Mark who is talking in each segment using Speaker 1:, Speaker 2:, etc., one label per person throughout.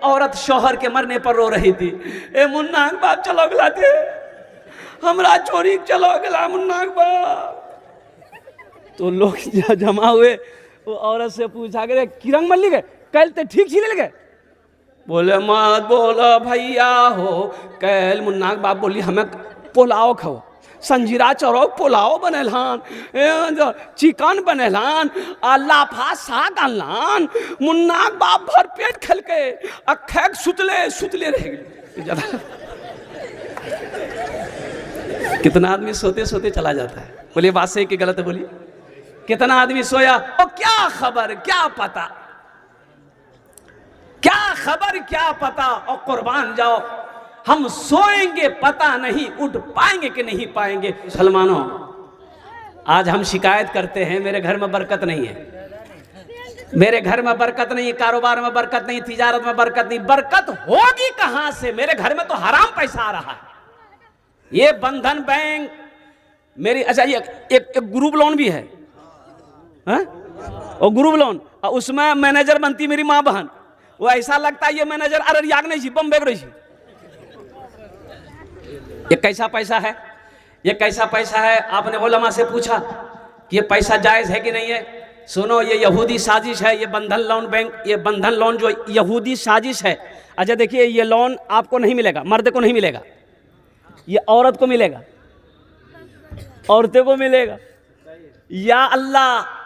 Speaker 1: औरत शौहर के मरने पर रो रही थी, ए मुन्ना बाप चलो गला दे, हमरा चोरी चलो गला मुन्ना बाप। तो लोग जमा हुए, वो औरत से पूछा गए किरंग मल्ली गए कल ते ठीक छिले गए? बोले मत बोलो भैया हो, कल मुन्ना बाप बोली हमें पुलाव खाओ, संजीरा चौरो पुलाव बनेलान, चिकन बनेलान, लाफा साग अनलान, मुन्ना बाप भर पेट खेल के अखेक सुतले रह गए। कितना आदमी सोते सोते चला जाता है। बोलिए बात सही कि गलत है? बोलिए कितना आदमी सोया, तो क्या खबर क्या पता, क्या खबर क्या पता। और कुर्बान जाओ, हम सोएंगे पता नहीं उठ पाएंगे कि नहीं पाएंगे। मुसलमानों, आज हम शिकायत करते हैं मेरे घर में बरकत नहीं है, मेरे घर में बरकत नहीं, कारोबार में बरकत नहीं, तिजारत में बरकत नहीं। बरकत होगी कहां से? मेरे घर में तो हराम पैसा आ रहा है। ये बंधन बैंक मेरी, अच्छा ये एक ग्रुप लोन भी है, और ग्रुप लोन, उसमें मैनेजर बनती मेरी माँ बहन। वो ऐसा लगता है ये मैनेजर अररिया नहीं थी, बम्बे रही। ये कैसा पैसा है? ये कैसा पैसा है? आपने उलमा से पूछा कि ये पैसा जायज है कि नहीं है? सुनो, ये यहूदी साजिश है, ये बंधन लोन बैंक, ये बंधन लोन जो यहूदी साजिश है। अच्छा देखिए, ये लोन आपको नहीं मिलेगा, मर्द को नहीं मिलेगा, ये औरत को मिलेगा, औरतें को मिलेगा। या अल्लाह,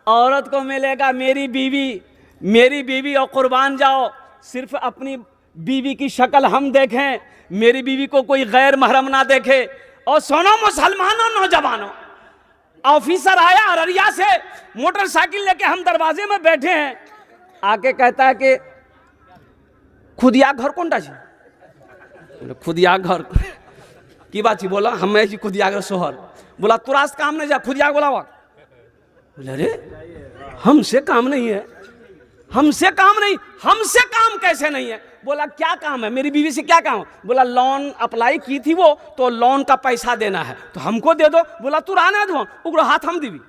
Speaker 1: औरत को मिलेगा। मेरी बीवी और कुर्बान जाओ, सिर्फ अपनी बीवी की शक्ल हम देखें, मेरी बीवी को कोई गैर महरम ना देखे। और सुनो मुसलमानों, नौजवानों, ऑफिसर आया अररिया से मोटरसाइकिल लेके, हम दरवाजे में बैठे हैं, आके कहता है कि खुदिया घर कौन टा जी? खुदिया घर की बात ही बोला, हमें जी खुदिया घर सोहर। बोला तुरास काम नहीं जा, खुदिया बोलावा। बोला अरे हमसे काम नहीं है, हमसे काम नहीं, हमसे काम कैसे नहीं है? बोला क्या काम है? मेरी बीवी से क्या काम? बोला लोन अप्लाई की थी वो, तो लोन का पैसा देना है, तो हमको दे दो। बोला तू रहने दो, उगरो हाथ हम दीवी।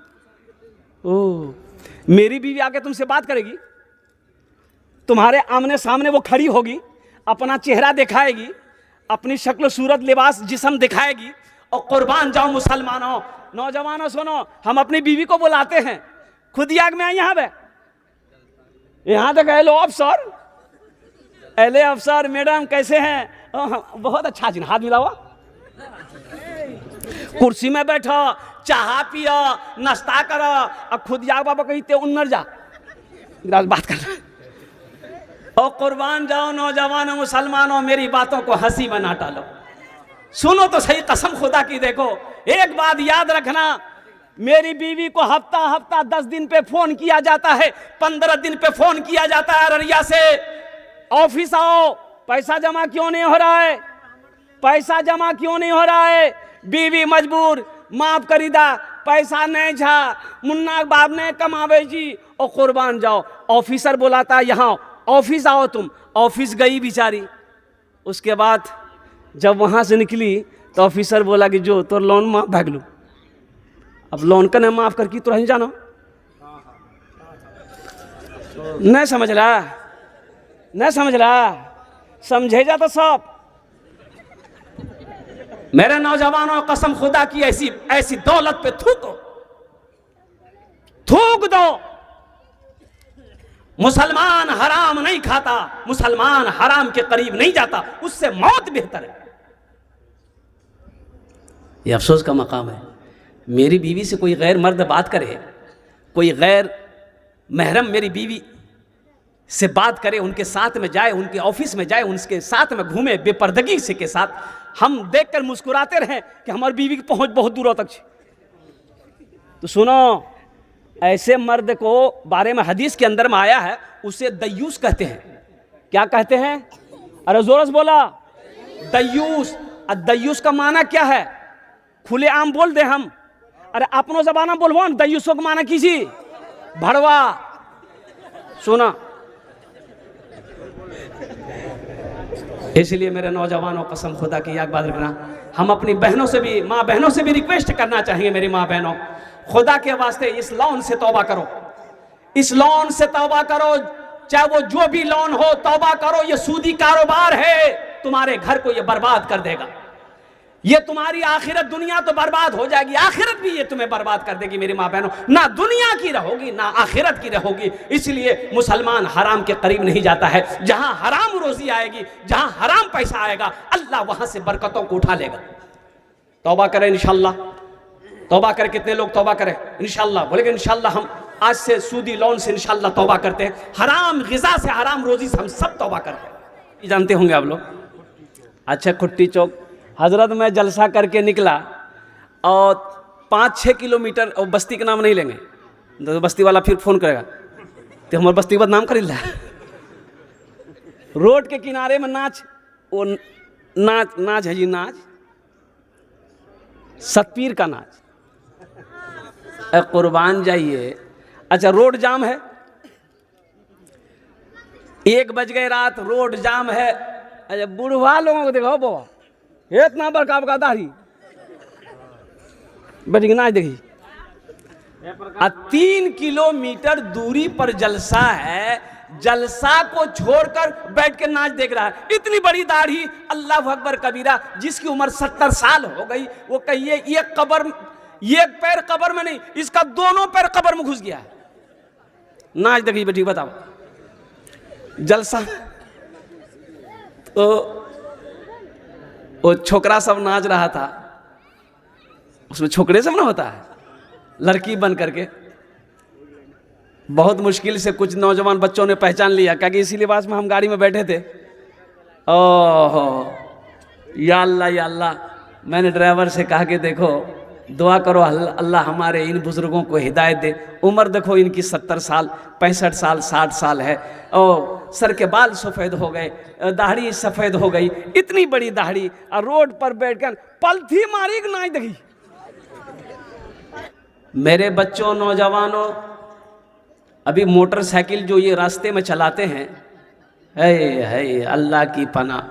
Speaker 1: ओ, मेरी बीवी आके तुमसे बात करेगी, तुम्हारे आमने सामने वो खड़ी होगी, अपना चेहरा दिखाएगी, अपनी शक्ल सूरत लिबास जिस्म दिखाएगी। और कुर्बान जाओ मुसलमानों, नौजवानों सुनो, हम अपनी बीवी को बुलाते हैं, खुद याग में आई यहाँ पे, यहाँ तक हेलो अफसर, एले अफसर मैडम कैसे हैं? बहुत अच्छा जी, हाथ मिलावा, कुर्सी में बैठो, चाह पियो, नाश्ता करो, और खुद याग बाबा कहते उन्नर जा बात कर। और कुर्बान जाओ नौजवानों, मुसलमानों, मेरी बातों को हंसी में ना टालो, सुनो तो सही, कसम खुदा की। देखो एक बात याद रखना, मेरी बीवी को हफ्ता 10 दिन पे फोन किया जाता है, 15 दिन पे फोन किया जाता है अररिया से, ऑफिस आओ, पैसा जमा क्यों नहीं हो रहा है? पैसा जमा क्यों नहीं हो रहा है? बीवी मजबूर, माफ करीदा, पैसा नहीं छा, मुन्ना बाप ने कमावे जी। और कुर्बान जाओ, ऑफिसर बुलाता यहाँ, ऑफिस आओ तुम। ऑफिस गई बेचारी, उसके बाद जब वहां से निकली तो ऑफिसर बोला कि जो तो लोन माफ भाग लू। अब लोन का नहीं माफ करके तो नहीं जानो, नहीं समझ रहा, नहीं समझ रहा, समझे जा तो सब। मेरे नौजवानों, कसम खुदा की, ऐसी दौलत पे थूक दो। मुसलमान हराम नहीं खाता, मुसलमान हराम के करीब नहीं जाता, उससे मौत बेहतर है। ये अफसोस का मकाम है, मेरी बीवी से कोई गैर मर्द बात करे, कोई गैर महरम मेरी बीवी से बात करे, उनके साथ में जाए, उनके ऑफिस में जाए, उनके साथ में घूमे बेपर्दगी से के साथ, हम देखकर मुस्कुराते रहें कि हमारी बीवी की पहुंच बहुत दूरों तक। तो सुनो, ऐसे मर्द को बारे में हदीस के अंदर में आया है, उसे दयूस कहते हैं। क्या कहते हैं? अरे जोर से बोला, दयूस। दयूस का माना क्या है? खुले आम बोल दे हम, अरे अपनों जबाना बोलबो, दयूसों का माना कीजिए भड़वा। सुना, इसलिए मेरे नौजवानों, कसम खुदा की याद बात रखना, हम अपनी बहनों से भी, माँ बहनों से भी रिक्वेस्ट करना चाहेंगे, मेरी माँ बहनों, खुदा के वास्ते इस लोन से तौबा करो, इस लोन से तौबा करो। चाहे वो जो भी लोन हो, तौबा करो, ये सूदी कारोबार है, तुम्हारे घर को ये बर्बाद कर देगा। ये तुम्हारी आखिरत, दुनिया तो बर्बाद हो जाएगी, आखिरत भी ये तुम्हें बर्बाद कर देगी मेरी माँ बहनों। ना दुनिया की रहोगी ना आखिरत की रहोगी। इसलिए मुसलमान हराम के करीब नहीं जाता है। जहां हराम रोजी आएगी, जहां हराम पैसा आएगा, अल्लाह वहां से बरकतों को उठा लेगा। तौबा करें इंशाअल्लाह। तौबा करें। कितने लोग तौबा करें इंशाअल्लाह? बोलेंगे इंशाअल्लाह हम आज से सूदी लोन से इंशाअल्लाह तौबा करते हैं, हराम ग़िज़ा से, हराम रोजी से हम सब तौबा करते हैं। जानते होंगे आप लोग। अच्छा, कुट्टी चौक हजरत में जलसा करके निकला और 5-6 किलोमीटर, और बस्ती का नाम नहीं लेंगे तो बस्ती वाला फिर फोन करेगा तो हमारे बस्ती का नाम कर ला। रोड के किनारे में नाच, वो नाच है जी, नाच सतपीर का नाच। कुर्बान जाइए। अच्छा, रोड जाम है, 1 बज गए रात, रोड जाम है। अच्छा, बुढ़वा लोगों को देखो बाबा, इतना बड़का बड़का दाढ़ी बैठ के नाच देखी। 3 किलोमीटर दूरी पर जलसा है, जलसा को छोड़कर बैठ के नाच देख रहा है। इतनी बड़ी दाढ़ी, अल्लाह अकबर कबीरा। जिसकी उम्र 70 साल हो गई, वो कहिए एक पैर कब्र में नहीं, इसका दोनों पैर कब्र में घुस गया है। नाच देखी बेटी, बताओ। जलसा तो वो छोकरा सब नाच रहा था, उसमें छोकरे सब ना होता है, लड़की बन करके। बहुत मुश्किल से कुछ नौजवान बच्चों ने पहचान लिया, क्योंकि इसी लिबास में हम गाड़ी में बैठे थे। ओहो, या अल्लाह या अल्लाह। मैंने ड्राइवर से कहा कि देखो दुआ करो अल्लाह हमारे इन बुजुर्गों को हिदायत दे। उम्र देखो इनकी 70 साल, 65 साल, 60 साल है, और सर के बाल सफ़ेद हो गए, दाढ़ी सफ़ेद हो गई, इतनी बड़ी दाढ़ी, और रोड पर बैठकर पलथी मारी कि नाच देखी। मेरे बच्चों, नौजवानों, अभी मोटरसाइकिल जो ये रास्ते में चलाते हैं, है अल्लाह की पनाह।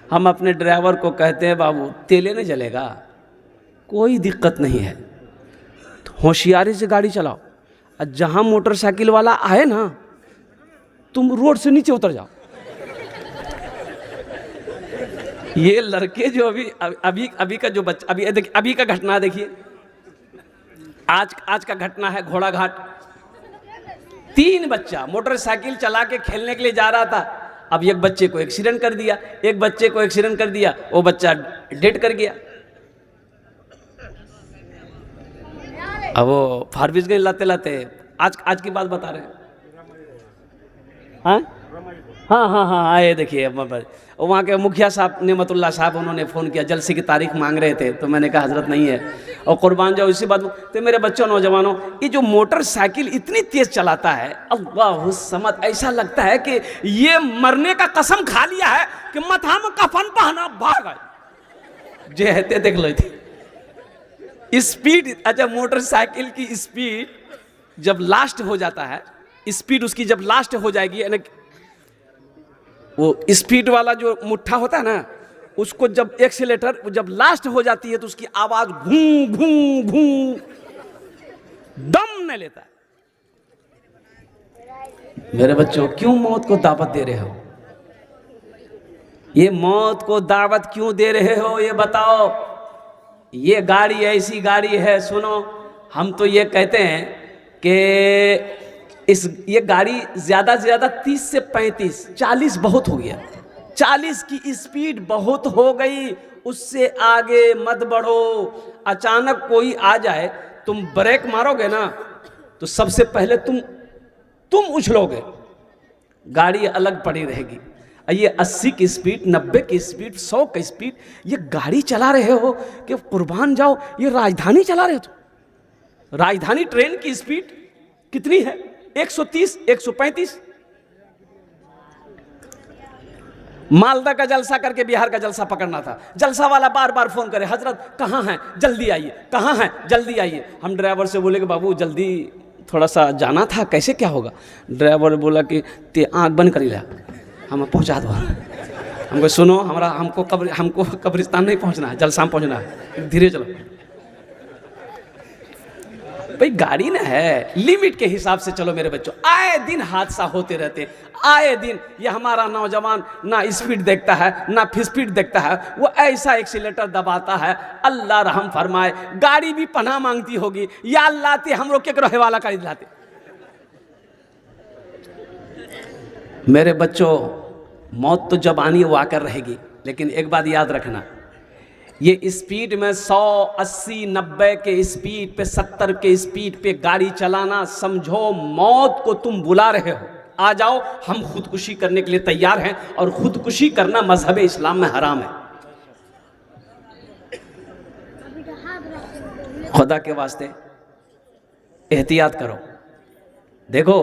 Speaker 1: हम अपने ड्राइवर को कहते हैं बाबू तेले नहीं जलेगा, कोई दिक्कत नहीं है, तो होशियारी से गाड़ी चलाओ। और जहाँ मोटरसाइकिल वाला आए ना, तुम रोड से नीचे उतर जाओ। ये लड़के जो अभी का जो बच्चा, अभी का घटना देखिए, आज का घटना है घोड़ा घाट। 3 बच्चा मोटरसाइकिल चला के खेलने के लिए जा रहा था। अब एक बच्चे को एक्सीडेंट कर दिया, एक बच्चे को एक्सीडेंट कर दिया, वो बच्चा डेड कर गया। अब वो फारबिस गए लाते लाते। आज की बात बता रहे हैं। हाँ, आए देखिए, वहाँ के मुखिया साहब नेमतुल्लाह साहब, उन्होंने फ़ोन किया, जलसे की तारीख मांग रहे थे, तो मैंने कहा हजरत नहीं है, और कुर्बान जाओ इसी बात में। तो मेरे बच्चों, नौजवानों, ये जो मोटरसाइकिल इतनी तेज़ चलाता है, अल्लाह समद, ऐसा लगता है कि ये मरने का कसम खा लिया है कि मथा में कफन पहना भाग आए। जे है देख लो थी स्पीड। अच्छा, मोटरसाइकिल की स्पीड जब लास्ट हो जाता है, स्पीड उसकी जब लास्ट हो जाएगी, यानी वो स्पीड वाला जो मुट्ठा होता है ना, उसको जब एक्सीलेटर जब लास्ट हो जाती है तो उसकी आवाज घूं घूं घूं दम न लेता है। मेरे बच्चों, क्यों मौत को दावत दे रहे हो? ये मौत को दावत क्यों दे रहे हो, ये बताओ। ये गाड़ी ऐसी गाड़ी है, सुनो, हम तो ये कहते हैं कि ये गाड़ी ज़्यादा से ज़्यादा 30 से 35, 40 बहुत हो गया। 40 की स्पीड बहुत हो गई, उससे आगे मत बढ़ो। अचानक कोई आ जाए, तुम ब्रेक मारोगे ना तो सबसे पहले तुम उछलोगे, गाड़ी अलग पड़ी रहेगी। ये 80 की स्पीड, 90 की स्पीड, 100 की स्पीड, ये गाड़ी चला रहे हो कि कुर्बान जाओ, ये राजधानी चला रहे हो। तो राजधानी ट्रेन की स्पीड कितनी है? 130, 135। मालदा का जलसा करके बिहार का जलसा पकड़ना था। जलसा वाला बार बार फोन करे, हजरत कहाँ हैं, जल्दी आइए, कहाँ हैं, जल्दी आइए। हम ड्राइवर से बोले कि बाबू जल्दी थोड़ा सा जाना था, कैसे क्या होगा? ड्राइवर बोला कि ते आँख बंद करी ला, हम पहुँचा दो। हमको सुनो, हमको कब्रिस्तान नहीं पहुँचना है, जलसा में पहुँचना है, धीरे चलो। भाई गाड़ी ना है, लिमिट के हिसाब से चलो मेरे बच्चों। आए दिन हादसा होते रहते हैं, आए दिन। ये हमारा नौजवान ना स्पीड देखता है ना स्पीड देखता है, वो ऐसा एक्सीलेटर दबाता है, अल्लाह रहम फरमाए। गाड़ी भी पनाह मांगती होगी, या अल्लाह ते हम लोग के रहे वाला कर दिलाते। मेरे बच्चों, मौत तो जब आनी है वो आकर रहेगी, लेकिन एक बात याद रखना, ये स्पीड में 100, 80, 90 के स्पीड पे, 70 के स्पीड पे गाड़ी चलाना, समझो मौत को तुम बुला रहे हो। आ जाओ, हम खुदकुशी करने के लिए तैयार हैं, और खुदकुशी करना मजहब इस्लाम में हराम है। खुदा के वास्ते एहतियात करो। देखो,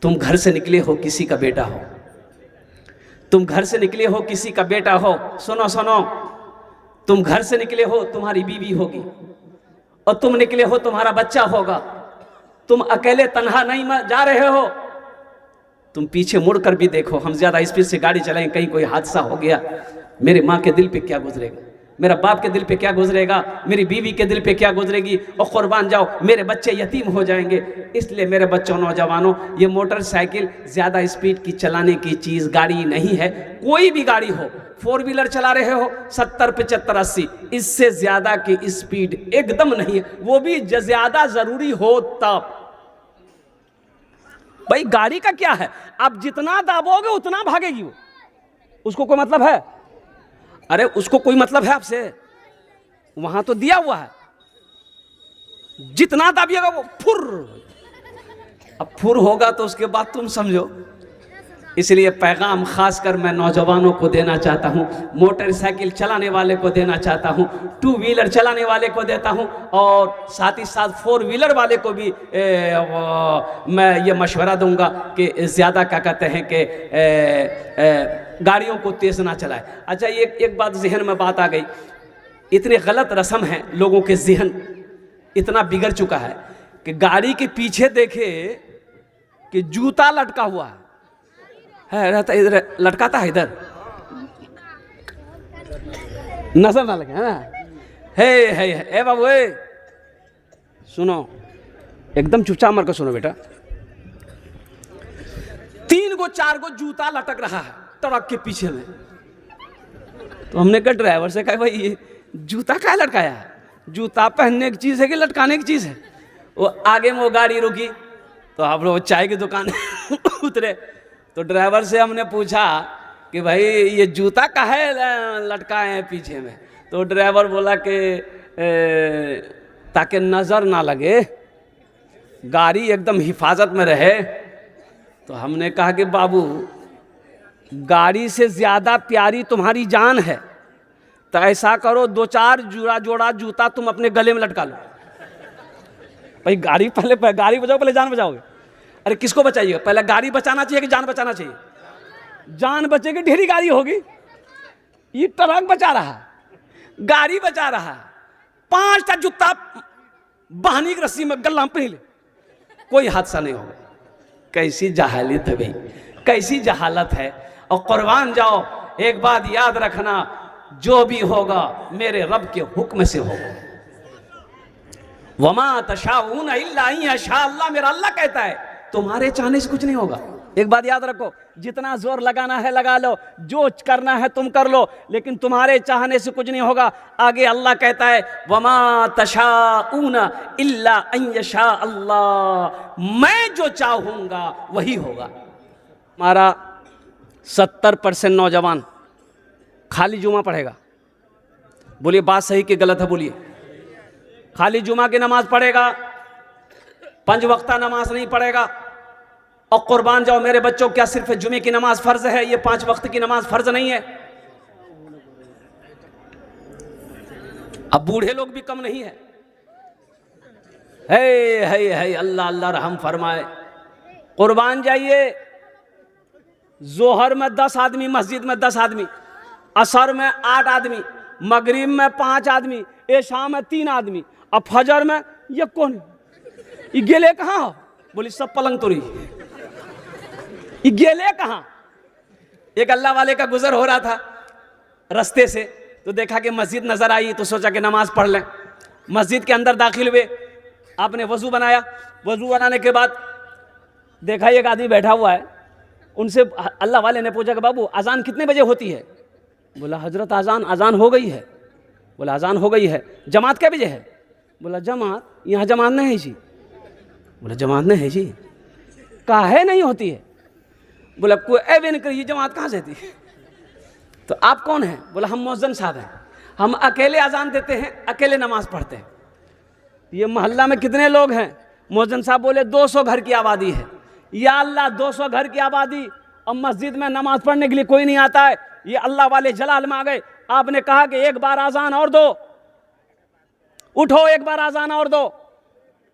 Speaker 1: तुम घर से निकले हो, किसी का बेटा हो, तुम घर से निकले हो, किसी का बेटा हो, सुनो सुनो, तुम घर से निकले हो, तुम्हारी बीवी होगी, और तुम निकले हो, तुम्हारा बच्चा होगा। तुम अकेले तन्हा नहीं जा रहे हो, तुम पीछे मुड़कर भी देखो। हम ज्यादा स्पीड से गाड़ी चलाएं, कहीं कोई हादसा हो गया, मेरी माँ के दिल पे क्या गुजरेगा, मेरा बाप के दिल पे क्या गुजरेगा, मेरी बीवी के दिल पे क्या गुजरेगी, और कुर्बान जाओ, मेरे बच्चे यतीम हो जाएंगे। इसलिए मेरे बच्चों, नौजवानों, ये मोटरसाइकिल ज़्यादा स्पीड की चलाने की चीज़ गाड़ी नहीं है। कोई भी गाड़ी हो, 4 व्हीलर चला रहे हो 70, 75, 80, इससे ज़्यादा की स्पीड एकदम नहीं है, वो भी ज़्यादा ज़रूरी हो तब। भाई गाड़ी का क्या है, आप जितना दाबोगे उतना भागेगी वो, उसको कोई मतलब है? अरे उसको कोई मतलब है आपसे? वहां तो दिया हुआ है, जितना दाबिएगा वो फुर। अब फुर होगा तो उसके बाद तुम समझो। इसलिए पैगाम खासकर मैं नौजवानों को देना चाहता हूं, मोटरसाइकिल चलाने वाले को देना चाहता हूं, 2 व्हीलर चलाने वाले को देता हूं, और साथ ही साथ 4 व्हीलर वाले को भी मैं ये मशवरा दूंगा कि ज़्यादा क्या कहते हैं कि गाड़ियों को तेज़ ना चलाए। अच्छा, एक बात जहन में बात आ गई, इतने गलत रस्म हैं, लोगों के जहन इतना बिगड़ चुका है कि गाड़ी के पीछे देखे कि जूता लटका हुआ है, रहता इधर लटकाता है, इधर नजर ना लगे, है ना? हे बाबू, सुनो, एकदम चुपचाप मर कर सुनो बेटा। 3 गो 4 गो जूता लटक रहा है ट्रक के पीछे में। तो हमने कहा ड्राइवर से, कहा भाई ये जूता क्या लटकाया है? जूता पहनने की चीज़ है कि लटकाने की चीज़ है? वो आगे में वो गाड़ी रुकी, तो आप लोग चाय की दुकान उतरे, तो ड्राइवर से हमने पूछा कि भाई ये जूता काहे लटकाए हैं पीछे में? तो ड्राइवर बोला कि ताकि नज़र ना लगे, गाड़ी एकदम हिफाजत में रहे। तो हमने कहा कि बाबू, गाड़ी से ज़्यादा प्यारी तुम्हारी जान है, तो ऐसा करो 2-4 जोड़ा जूता तुम अपने गले में लटका लो। भाई गाड़ी गाड़ी बचाओ, पहले जान बचाओगे? अरे किसको बचाइए? पहले गाड़ी बचाना चाहिए कि जान बचाना चाहिए? जान बचेगी, ढेरी गाड़ी होगी। ये ट्रक बचा रहा है, गाड़ी बचा रहा है, 5टा जूता बहानी की रस्सी में गला में पहन ले, कोई हादसा नहीं होगा। कैसी जहालत है भाई, कैसी जहालत है। और कुर्बान जाओ, एक बात याद रखना, जो भी होगा मेरे रब के हुक्म से होगा। वमा तशाऊन इल्ला अन यशा अल्लाह, मेरा अल्लाह कहता है, तुम्हारे चाहने से कुछ नहीं होगा। एक बात याद रखो, जितना जोर लगाना है लगा लो, जो करना है तुम कर लो, लेकिन तुम्हारे चाहने से कुछ नहीं होगा। आगे अल्लाह कहता है, वमा तशाऊन इल्ला अन यशा अल्लाह, मैं जो चाहूंगा वही होगा। हमारा 70% नौजवान खाली जुमा पढ़ेगा। बोलिए बात सही कि गलत है? बोलिए। खाली जुमा की नमाज पढ़ेगा, 5 वक्ता नमाज नहीं पढ़ेगा। और कुर्बान जाओ मेरे बच्चों, क्या सिर्फ जुमे की नमाज फर्ज है? ये 5 वक्त की नमाज फर्ज नहीं है। अब बूढ़े लोग भी कम नहीं है। है अल्लाह अल्लाह रहम फरमाए। कुर्बान जाइए, जोहर में 10 आदमी, मस्जिद में 10 आदमी, असर में 8 आदमी, मगरिब में 5 आदमी, ऐशा में 3 आदमी, अब फजर में ये कौन? ये गेले कहाँ हो? बोली सब पलंग तोड़ी। ये गेले कहाँ? एक अल्लाह वाले का गुजर हो रहा था रास्ते से, तो देखा कि मस्जिद नजर आई, तो सोचा कि नमाज पढ़ लें। मस्जिद के अंदर दाखिल हुए आपने वजू बनाया, वजू बनाने के बाद देखा एक आदमी बैठा हुआ है, उनसे अल्लाह वाले ने पूछा कि बाबू अजान कितने बजे होती है? बोला हजरत अजान हो गई है। बोला अजान हो गई है, जमात क्या बजे है? बोला जमात यहाँ जमात नहीं है जी। बोला जमात नहीं है जी, काहे नहीं होती है? बोला कोई ऐवे नहीं करिए, जमात कहाँ से थी? तो आप कौन हैं? बोला हम मौज़न साहब हैं, हम अकेले अजान देते हैं, अकेले नमाज पढ़ते हैं। ये मोहल्ला में कितने लोग हैं? मौज़न साहब बोले 200 घर की आबादी है। या अल्लाह 200 घर की आबादी और मस्जिद में नमाज पढ़ने के लिए कोई नहीं आता है, ये अल्लाह वाले जलाल में आ गए। आपने कहा कि एक बार अजान और दो, उठो एक बार अजान और दो।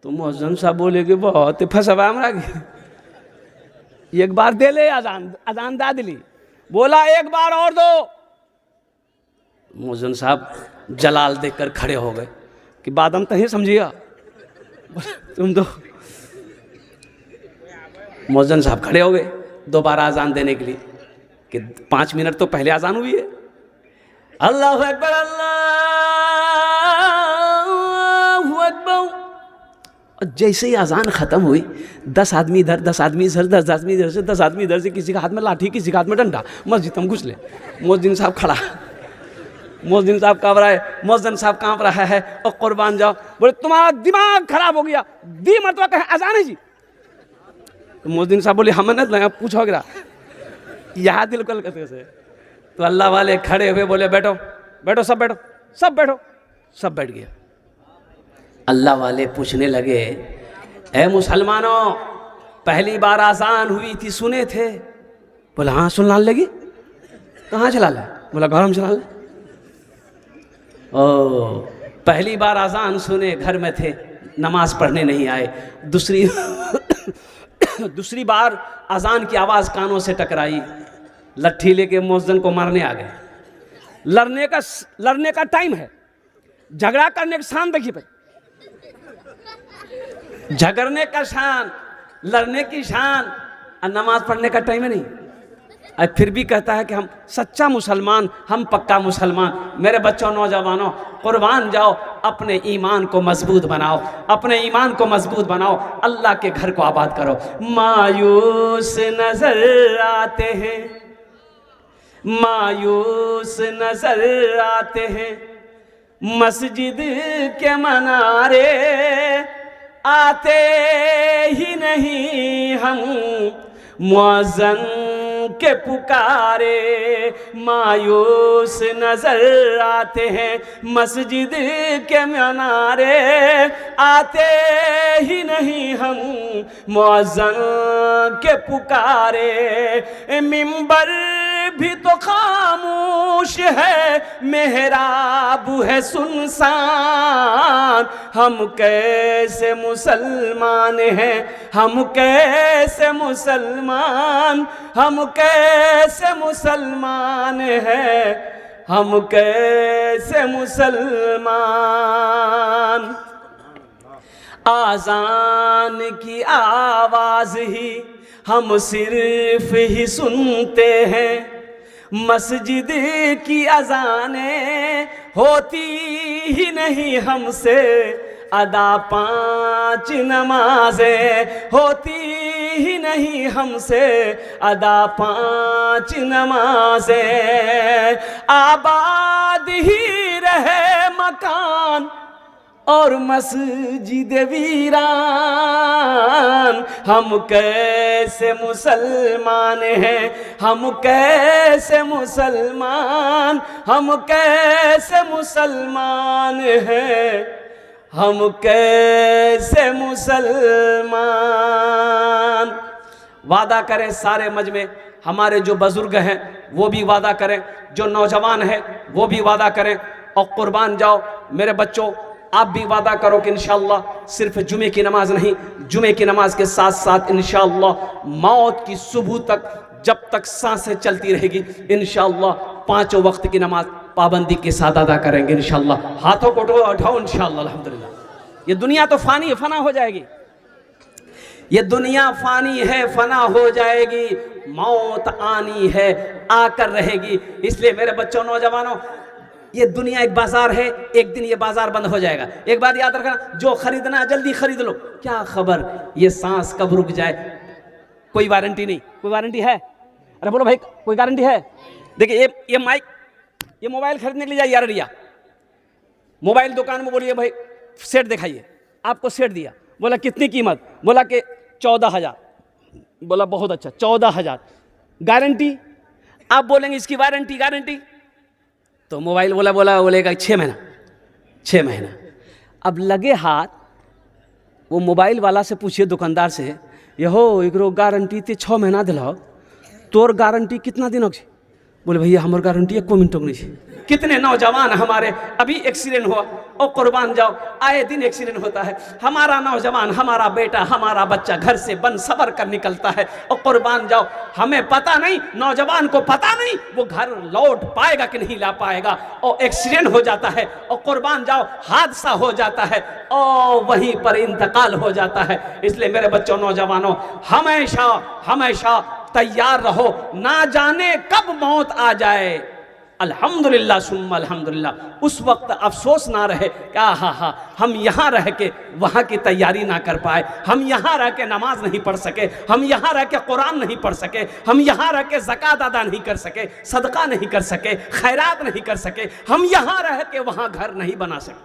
Speaker 1: तो मौज़न साहब बोले कि बहुत फंसवा हमरा की, एक बार दे ले अजान दा दिली। बोला एक बार और दो। मौज़न साहब जलाल देखकर खड़े हो गए कि बात हम तही समझिया तुम तो। मौज़न साहब खड़े हो गए दोबारा अजान देने के लिए कि 5 मिनट तो पहले अजान हुई है। अल्लाहु अकबर, अल्लाहु अकबर। और जैसे ही अजान खत्म हुई, 10 आदमी इधर, 10 आदमी इधर, 10 आदमी इधर से, 10 आदमी इधर से, किसी के हाथ में लाठी, किसी के हाथ में डंडा, मस्जिद में घुस ले। मौज़िन साहब खड़ा, मौज़िन साहब काँप रहा है, मौज़िन साहब काँप रहा है और कुर्बान जाओ। बोले तुम्हारा दिमाग खराब हो गया, दी मरतबा कहे अजान है जी। तो मौज़िन साहब बोले हमें नहीं लगा, पूछो गिरा यहाँ दिल कल कैसे। तो अल्लाह वाले खड़े हुए बोले बैठो बैठो, सब बैठो, सब बैठो। सब बैठ गया। अल्लाह वाले पूछने लगे, ए मुसलमानों, पहली बार आज़ान हुई थी सुने थे? बोला हाँ सुनने लगी। कहाँ चला ले? बोला घर में चला ले। ओ पहली बार आज़ान सुने, घर में थे, नमाज पढ़ने नहीं आए। दूसरी बार अजान की आवाज़ कानों से टकराई, लट्ठी लेके मौज़िन को मारने आ गए। लड़ने का टाइम है, झगड़ा करने का शान देखिए भाई, झगड़ने का शान, लड़ने की शान, और नमाज पढ़ने का टाइम है नहीं। और फिर भी कहता है कि हम सच्चा मुसलमान, हम पक्का मुसलमान। मेरे बच्चों, नौजवानों, कुर्बान जाओ, अपने ईमान को मजबूत बनाओ, अपने ईमान को मजबूत बनाओ, अल्लाह के घर को आबाद करो। मायूस नजर आते हैं, मायूस नजर आते हैं मस्जिद के मनारे, आते ही नहीं हम मुअज्जिन के पुकारे। मायूस नजर आते हैं मस्जिद के मीनारे, आते ही नहीं हम मुअज्जिन के पुकारे। मिंबर भी तो खामोश है, मेहराब है सुनसान, हम कैसे मुसलमान हैं, हम कैसे मुसलमान, हम कैसे मुसलमान हैं, हम कैसे मुसलमान। आज़ान की आवाज़ ही हम सिर्फ ही सुनते हैं, मस्जिद की अज़ानें होती ही नहीं हमसे, अदा 5 नमाजें होती ही नहीं हमसे, अदा 5 नमाजें। आबाद ही रहे मकान और मस्जिद वीरान, हम कैसे मुसलमान हैं, हम कैसे मुसलमान, हम कैसे मुसलमान हैं, हम कैसे मुसलमान। वादा करें सारे मजमे, हमारे जो बुजुर्ग हैं वो भी वादा करें, जो नौजवान हैं वो भी वादा करें, और कुर्बान जाओ मेरे बच्चों, आप भी वादा करो कि इंशाअल्लाह सिर्फ जुमे की नमाज नहीं, जुमे की नमाज के साथ साथ इंशाअल्लाह मौत की सुबह तक, जब तक सांसें चलती रहेगी, इंशाअल्लाह 5 वक्त की नमाज पाबंदी के साथ अदा करेंगे इंशाअल्लाह। हाथों को उठाओ इंशाअल्लाह। अल्हम्दुलिल्लाह। ये दुनिया तो फानी है, फना हो जाएगी, ये दुनिया फानी है, फना हो जाएगी, मौत आनी है, आकर रहेगी। इसलिए मेरे बच्चों, नौजवानों, ये दुनिया एक बाजार है, एक दिन ये बाजार बंद हो जाएगा। एक बात याद रखना, जो खरीदना है जल्दी खरीद लो, क्या खबर ये सांस कब रुक जाए, कोई वारंटी नहीं। कोई वारंटी है? अरे बोलो भाई, कोई गारंटी है? देखिए ये माइक, ये मोबाइल खरीदने के लिए जाइए अररिया, मोबाइल दुकान में बोलिए भाई सेट दिखाइए, आपको सेट दिया, बोला कितनी कीमत, बोला कि 14,000, बोला बहुत अच्छा 14,000, गारंटी? आप बोलेंगे इसकी वारंटी गारंटी, तो मोबाइल बोलेगा 6 महीना 6 महीना। अब लगे हाथ, वो मोबाइल वाला से पूछिए दुकानदार से, यहो एकरो गारंटी ते 6 महीना दिलाओ, तोर गारंटी कितना दिन होगी? बोले भैया हमार गारंटी 1 मिनट नहीं है। कितने नौजवान हमारे अभी एक्सीडेंट हुआ, और कुर्बान जाओ, आए दिन एक्सीडेंट होता है। हमारा नौजवान, हमारा बेटा, हमारा बच्चा घर से बन सबर कर निकलता है, और कुर्बान जाओ, हमें पता नहीं, नौजवान को पता नहीं वो घर लौट पाएगा कि नहीं ला पाएगा, और एक्सीडेंट हो जाता है, और कुर्बान जाओ हादसा हो जाता है, और वहीं पर इंतकाल हो जाता है। इसलिए मेरे बच्चों, नौजवानों, हमेशा हमेशा तैयार रहो, ना जाने कब मौत आ जाए। अल्हम्दुलिल्लाह सुम्मा अल्हम्दुलिल्लाह। उस वक्त अफसोस ना रहे कि हा हम यहाँ रह के वहाँ की तैयारी ना कर पाए, हम यहाँ रह के नमाज नहीं पढ़ सके, हम यहाँ रह के कुरान नहीं पढ़ सके, हम यहाँ रह के ज़कात अदा नहीं कर सके, सदका नहीं कर सके, खैरात नहीं कर सके, हम यहाँ रह के वहाँ घर नहीं बना सके।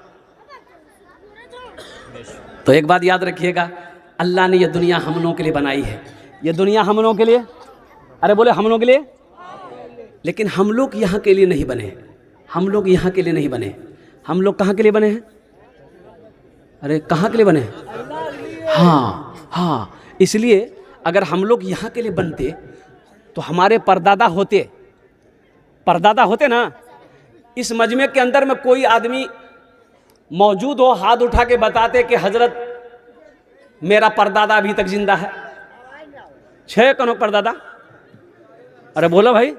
Speaker 1: तो एक बात याद रखिएगा, अल्लाह ने यह दुनिया हम लोगों के लिए बनाई है, ये दुनिया हम लोगों के लिए, अरे बोले हम लोगों के लिए, लेकिन हम लोग यहाँ के लिए नहीं बने, हम लोग यहाँ के लिए नहीं बने, हम लोग कहाँ के लिए बने हैं? अरे कहाँ के लिए बने हैं? हाँ, इसलिए अगर हम लोग यहाँ के लिए बनते तो हमारे परदादा होते ना, इस मजमे के अंदर में कोई आदमी मौजूद हो, हाथ उठा के बताते कि हजरत मेरा परदादा अभी तक जिंदा है, 6 कौन परदादा? अरे बोलो भाई,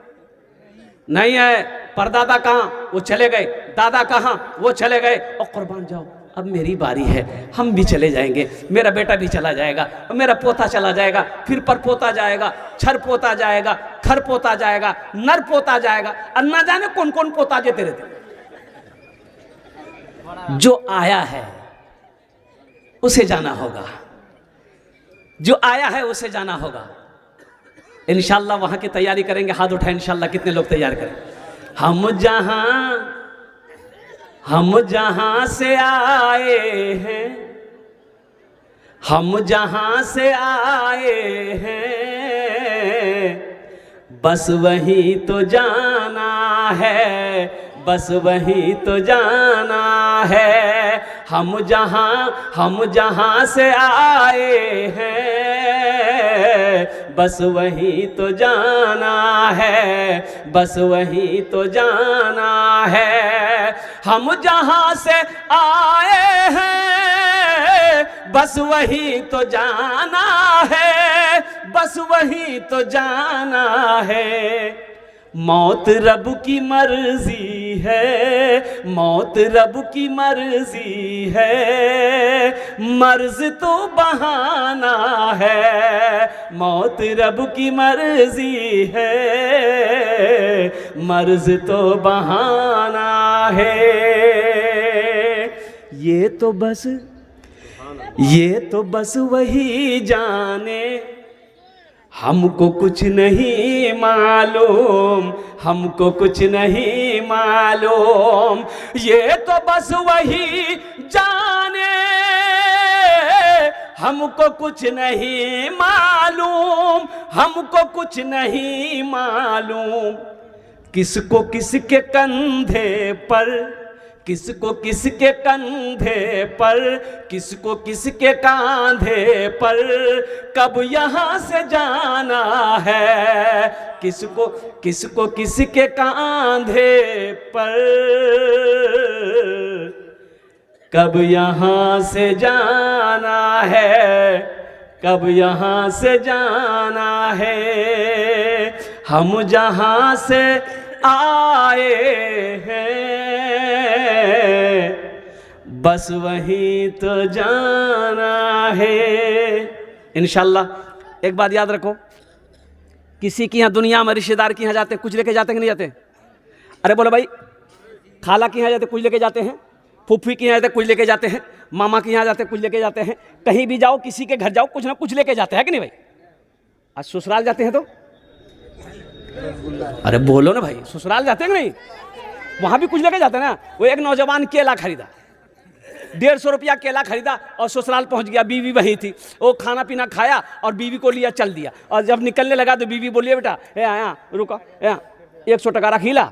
Speaker 1: नहीं है। परदादा कहाँ? वो चले गए। दादा कहाँ? वो चले गए। और कुर्बान जाओ, अब मेरी बारी है, हम भी चले जाएंगे, मेरा बेटा भी चला जाएगा, मेरा पोता चला जाएगा, फिर परपोता जाएगा, छर पोता जाएगा, खर पोता जाएगा, नर पोता जाएगा, और न जाने कौन कौन पोता जेते रहते। जो आया है उसे जाना होगा, जो आया है उसे जाना होगा। इंशाल्लाह वहाँ की तैयारी करेंगे, हाथ उठाएं इंशाल्लाह। कितने लोग तैयार करें? हम जहाँ से आए हैं, हम जहाँ से आए हैं, बस वहीं तो जाना है, बस वहीं तो जाना है। हम जहाँ से आए हैं, बस वहीं तो जाना है, बस वहीं तो जाना है। हम जहाँ से आए हैं, बस वहीं तो जाना है, बस वहीं तो जाना है। मौत रब की मर्जी है, मौत रब की मर्जी है, मर्ज तो बहाना है। मौत रब की मर्जी है, मर्ज तो बहाना है। ये तो बस वही जाने, हमको कुछ नहीं मालूम, हमको कुछ नहीं मालूम। ये तो बस वही जाने, हमको कुछ नहीं मालूम, हमको कुछ नहीं मालूम। किसको किसके कंधे पर, किसको किसके कंधे पर, किसको किसके कांधे पर, कब यहाँ से जाना है। किसको किसको किसके कांधे पर, कब यहाँ से जाना है, कब यहाँ से जाना है। हम जहाँ से आए हैं, बस वहीं तो जाना है। इंशाल्लाह एक बात याद रखो, किसी की यहाँ दुनिया में रिश्तेदार के यहाँ जाते कुछ लेके जाते कि नहीं जाते? अरे बोलो भाई, खाला के यहाँ जाते कुछ लेके जाते हैं, फूफी के यहाँ जाते कुछ लेके जाते हैं, मामा के यहाँ जाते कुछ लेके जाते हैं, कहीं भी जाओ किसी के घर जाओ कुछ ना कुछ लेके जाते हैं कि नहीं भाई। आज ससुराल जाते हैं तो अरे बोलो ना भाई, ससुराल जाते हैं कि नहीं, वहां भी कुछ लेके जाते हैं ना। वो एक नौजवान केला खरीदा, 150 रुपया केला खरीदा और ससुराल पहुंच गया, बीवी वहीं थी, वो खाना पीना खाया और बीवी को लिया चल दिया। और जब निकलने लगा तो बीवी बोलिए बेटा ए आया रुको, 100 टका रखीला,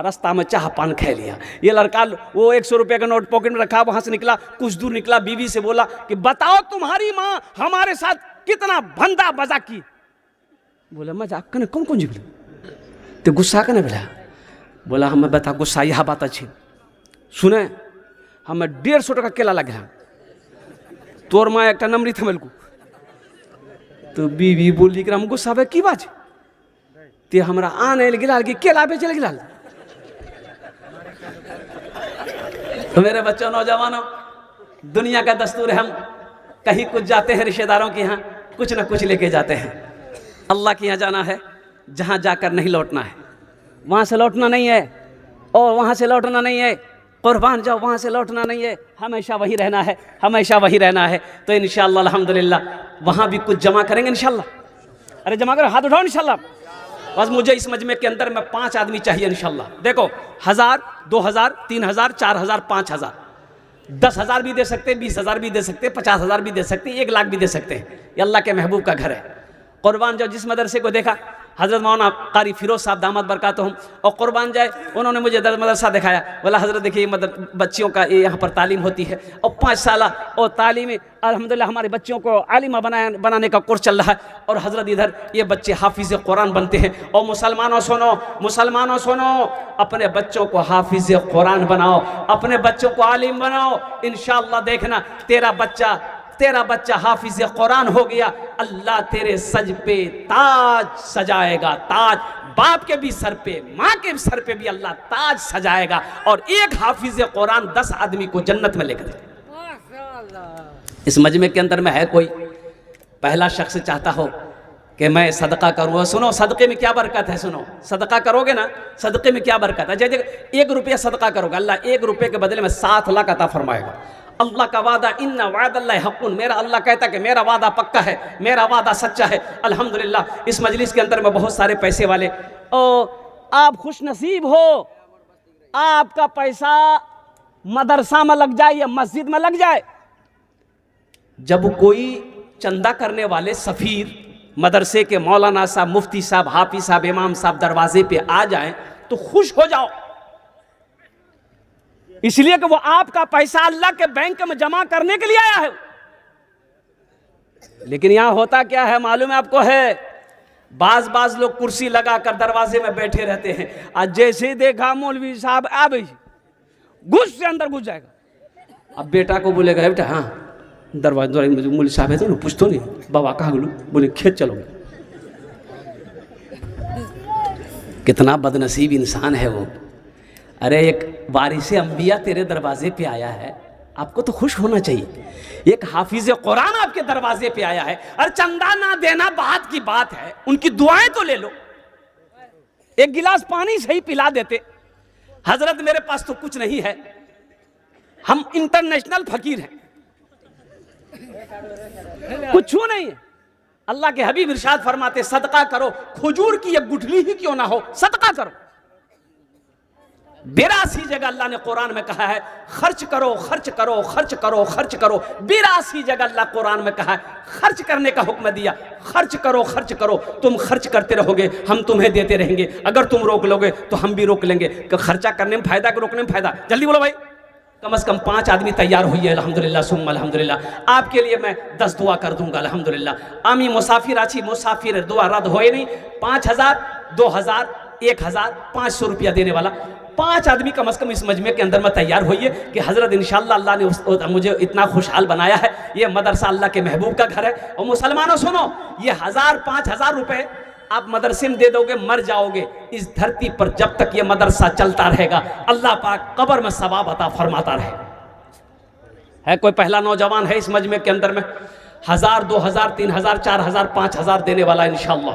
Speaker 1: रास्ता में चाह पान खा लिया। ये लड़का वो 100 रुपये का नोट पॉकेट में रखा, वहां से निकला, कुछ दूर निकला, बीवी से बोला कि बताओ तुम्हारी माँ हमारे साथ कितना भंदा मजाक की। बोला मजाक कने कौन कौन जी बोले तो गुस्सा कने बोला, बोला हमें बता गुस्सा यह बात अच्छी सुने, हमें 150 टका केला लग गया, तोर माँ एक नमरी था मेरे को। तो बीवी बोली कि हम गुस्सा की बात ते हमरा आने गिलाल की केला बेचे गिलाल। तो मेरे बच्चों नौजवानों, दुनिया का दस्तूर है, हम कहीं कुछ जाते हैं रिश्तेदारों के यहाँ कुछ ना कुछ लेके जाते हैं। अल्लाह के यहाँ जाना है, जहाँ जाकर नहीं लौटना है, वहाँ से लौटना नहीं है, और वहाँ से लौटना नहीं है, कुर्बान जाओ वहाँ से लौटना नहीं है, हमेशा वही रहना है, हमेशा वही रहना है। तो इंशाअल्लाह अल्हम्दुलिल्लाह वहाँ भी कुछ जमा करेंगे इंशाअल्लाह। अरे जमा करो, हाथ उठाओ इंशाअल्लाह। बस मुझे इस मजमे के अंदर में 5 आदमी चाहिए इंशाअल्लाह। देखो 1000, 2000, 3000, 4000, 5000, 10,000 भी दे सकते, 20,000 भी दे सकते, 50,000 भी दे सकते, 1 लाख भी दे सकते हैं। ये अल्लाह के महबूब का घर है। कुर्बान जाओ, जिस मदरसे को देखा हज़रत मौलाना कारी फिरोज साहब दामद बरकातुहुम, और कुर्बान जाए उन्होंने मुझे मदरसा दिखाया, बोला हज़रत देखिए बच्चियों का ये यहाँ पर तालीम होती है, और 5 साल और तालीम अल्हम्दुलिल्लाह हमारे बच्चियों को आलिमा बनाने का कोर्स चल रहा है। और हज़रत इधर ये बच्चे हाफिज़ कुरान बनते हैं। और मुसलमानों सुनो, अपने बच्चों को हाफिज़ कुरान बनाओ, अपने बच्चों को आलिम बनाओ। इंशाअल्लाह देखना तेरा बच्चा हाफिज़ कुरान हो गया, अल्लाह तेरे सज पे ताज सजाएगा, ताज बाप के भी सर पे, माँ के सर पे भी अल्लाह ताज सजाएगा। और एक हाफिज़ कुरान 10 आदमी को जन्नत में लेकर। इस मजमे के अंदर में है कोई पहला शख्स चाहता हो कि मैं सदका करूँ? सुनो सदक़े में क्या बरकत है, सुनो सदका करोगे ना, सदक़े में क्या बरकत है। जैसे 1 रुपया सदका करोगे, अल्लाह 1 रुपये के बदले में 7 लाख अता फरमाएगा। अल्लाह का वादा इन्ना वादल्लाहि हक़्क़ुन, मेरा अल्लाह कहता है कि मेरा वादा पक्का है, मेरा वादा सच्चा है। अल्हम्दुलिल्लाह इस मजलिस के अंदर में बहुत सारे पैसे वाले, और आप खुश नसीब हो, आपका पैसा मदरसा में लग जाए या मस्जिद में लग जाए। जब कोई चंदा करने वाले सफ़ीर मदरसे के मौलाना साहब, मुफ्ती साहब, हाफिज साहब, इमाम साहब दरवाजे पे आ जाएं तो खुश हो जाओ, इसलिए कि वो आपका पैसा अल्लाह के बैंक में जमा करने के लिए आया है। लेकिन यहां होता क्या है मालूम है आपको? है बाज लोग कुर्सी लगाकर दरवाजे में बैठे रहते हैं, आज जैसे देखा मौलवी साहब आ गई घुस से अंदर घुस जाएगा। अब बेटा को बोलेगा बेटा हाँ दरवाजे मौलवी साहब है तो ना पूछतो नहीं, बाबा कहाँ गलू, बोले खेत चलोगे। कितना बदनसीब इंसान है वो। अरे एक वारिस अंबिया तेरे दरवाजे पे आया है, आपको तो खुश होना चाहिए। एक हाफिज कुरान आपके दरवाजे पे आया है, अरे चंदा ना देना बात की बात है, उनकी दुआएं तो ले लो, एक गिलास पानी सही पिला देते। हजरत मेरे पास तो कुछ नहीं है, हम इंटरनेशनल फकीर हैं, कुछ नहीं है। अल्लाह के हबीब इरशाद फरमाते सदका करो, खजूर की एक गुठली ही क्यों ना हो सदका करो। 82 जगह अल्लाह ने कुरान में कहा है खर्च करो खर्च करो खर्च करो खर्च करो। 82 जगह अल्लाह कुरान में कहा है खर्च करने का हुक्म दिया, खर्च करो। तुम खर्च करते रहोगे, हम तुम्हें देते रहेंगे, अगर तुम रोक लोगे तो हम भी रोक लेंगे। खर्चा करने में फायदा कि रोकने में फायदा? जल्दी बोलो भाई। कम से कम 5 आदमी तैयार हुई है अल्हम्दुलिल्लाह सुम्मा अल्हम्दुलिल्लाह। आपके लिए मैं 10 दुआ कर दूंगा अल्हम्दुलिल्लाह। आमी मुसाफिर आछी, मुसाफिर दुआ रद्द होए नहीं। 5000, 2000, 1000, 500 रुपया देने वाला 5 आदमी कम से कम इस मजमे के अंदर में तैयार होइए कि हजरत इंशाअल्लाह अल्लाह ने मुझे इतना खुशहाल बनाया है। ये मदरसा अल्लाह के महबूब का घर है। और मुसलमानों सुनो, ये 1000, 5000 रुपए आप मदरसे में दे दोगे मर जाओगे। इस धरती पर जब तक ये मदरसा चलता रहेगा अल्लाह पाक कब्र में सवाब अता फरमाता रहे। है कोई पहला नौजवान है इस मजमे के अंदर में 1000, 2000, 3000, 4000, 5000 देने वाला इंशाअल्लाह?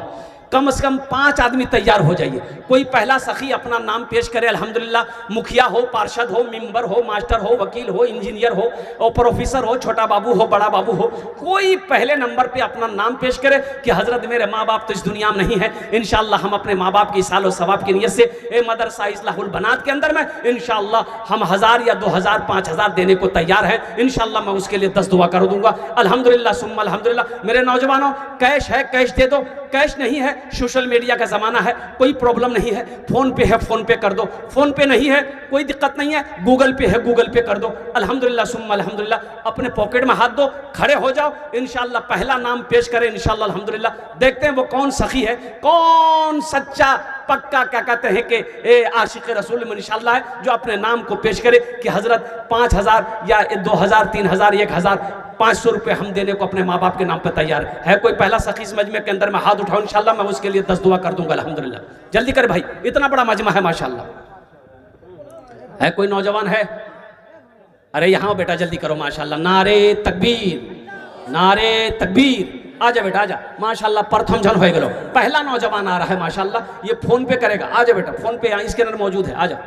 Speaker 1: कम से कम 5 आदमी तैयार हो जाइए। कोई पहला सखी अपना नाम पेश करे, अल्हम्दुलिल्लाह। मुखिया हो, पार्षद हो, मेंबर हो, मास्टर हो, वकील हो, इंजीनियर हो और प्रोफेसर हो, छोटा बाबू हो, बड़ा बाबू हो, कोई पहले नंबर पे अपना नाम पेश करे कि हजरत मेरे माँ बाप तो इस दुनिया में नहीं है, इंशाअल्लाह हम अपने माँ बाप की साल और सवाब की नियत से मदरसा इस्लाहुल बनात के अंदर में इंशाअल्लाह हम 1000 या 2000 5000 देने को तैयार हैं। इंशाअल्लाह मैं उसके लिए 10 दुआ कर दूंगा। अल्हम्दुलिल्लाह सुम्मा अल्हम्दुलिल्लाह। मेरे नौजवानों, कैश है कैश दे दो, कैश नहीं है सोशल मीडिया का ज़माना है, कोई प्रॉब्लम नहीं है, फ़ोन पे है फ़ोन पे कर दो, फ़ोन पे नहीं है कोई दिक्कत नहीं है, गूगल पे है गूगल पे कर दो। अल्हम्दुलिल्लाह सुम्मा अल्हम्दुलिल्लाह। अपने पॉकेट में हाथ दो, खड़े हो जाओ, इंशाअल्लाह पहला नाम पेश करें इंशाअल्लाह अल्हम्दुलिल्लाह। देखते हैं वो कौन सखी है, कौन सच्चा पक्का क्या कहते हैं कि आशिक रसूल में इंशाअल्लाह है, जो अपने नाम को पेश करे कि हज़रत 5000 या 2000 3000 1000 500 रुपये हम देने को अपने माँ बाप के नाम पर तैयार है। कोई पहला सखी इस मजमे के अंदर में हाथ उठाओ, इंशाअल्लाह मैं उसके लिए 10 दुआ कर दूंगा अल्हम्दुलिल्लाह। जल्दी कर भाई, इतना बड़ा मजमा है माशाअल्लाह। है कोई नौजवान है? अरे यहाँ बेटा जल्दी करो माशाअल्लाह। नारे तकबीर, नारे तकबीर। आजा बेटा आजा, माशाअल्लाह प्रथम जन हो गलो, पहला नौजवान आ रहा है माशाअल्लाह, ये फोन पे करेगा। आजा बेटा, फोन पे यहाँ स्कैनर मौजूद है, आजा।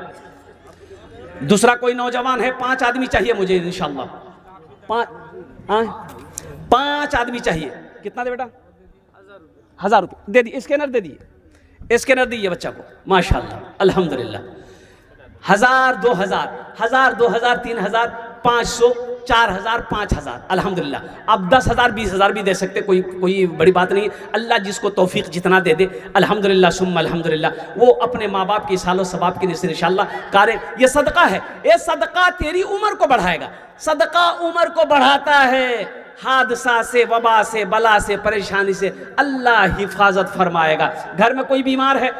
Speaker 1: दूसरा कोई नौजवान है? 5 आदमी चाहिए मुझे इंशाअल्लाह। 5 आदमी चाहिए। कितना दे बेटा? 1000 रुपये दे दिए, स्कैनर दे दिए, स्कैनर दीजिए बच्चा को माशाअल्लाह अल्हम्दुलिल्लाह। 1000 2000 1000 2000 3000 500 4000 5000 अल्हम्दुलिल्लाह। आप 10,000 20,000 भी दे सकते, कोई बड़ी बात नहीं। अल्लाह जिसको तौफीक जितना दे दे अल्हम्दुलिल्लाह सुम्मा अल्हम्दुलिल्लाह, वो अपने माँ बाप की सालों सबाब की निश्चित इंशाअल्लाह करे। ये सदका है, ये सदका तेरी उम्र को बढ़ाएगा, सदका उम्र को बढ़ाता है, हादसा से, वबा से, बला से, परेशानी से अल्लाह हिफाजत फरमाएगा। घर में कोई बीमार है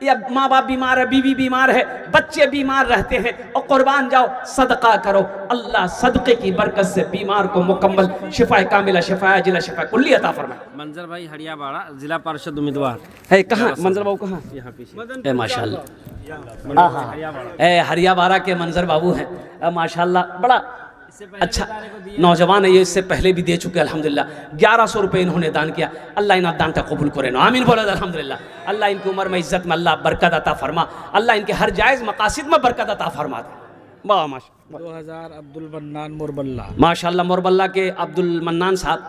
Speaker 1: या माँ बाप बीमार है, बीवी बीमार है, बच्चे बीमार रहते हैं और कुर्बान जाओ, सदका करो, अल्लाह सदक़े की बरकत से बीमार को मुकम्मल शिफाए कामिला, शिफाए जिला, शिफाए कुल्ली अता फरमाए।
Speaker 2: मंजर भाई हरियाबाड़ा जिला पार्षद उम्मीदवार
Speaker 1: है। कहाँ मंजर बाबू? कहाँ?
Speaker 2: यहाँ पीछे।
Speaker 1: माशाअल्लाह हरियाबाड़ा के मंजर बाबू हैं माशाअल्लाह। बड़ा अच्छा नौजवान है ये, इससे पहले भी दे चुके अल्हम्दुलिल्लाह। 1100 रुपये इन्होंने दान किया। अल्लाह इन दान का कबूल करे ना, आमीन बोलो अल्हम्दुलिल्लाह। अल्लाह इनकी उम्र में इज्जत में अल्लाह बरकत अता फरमा, अल्लाह इनके हर जायज़ मकासिद में बरकत अता फरमा दे। वाह माशाअल्लाह।
Speaker 2: 2000 अब्दुल मन्नान मुरबल्ला,
Speaker 1: माशाअल्लाह मुरबल्ला के अब्दुल मन्नान साहब,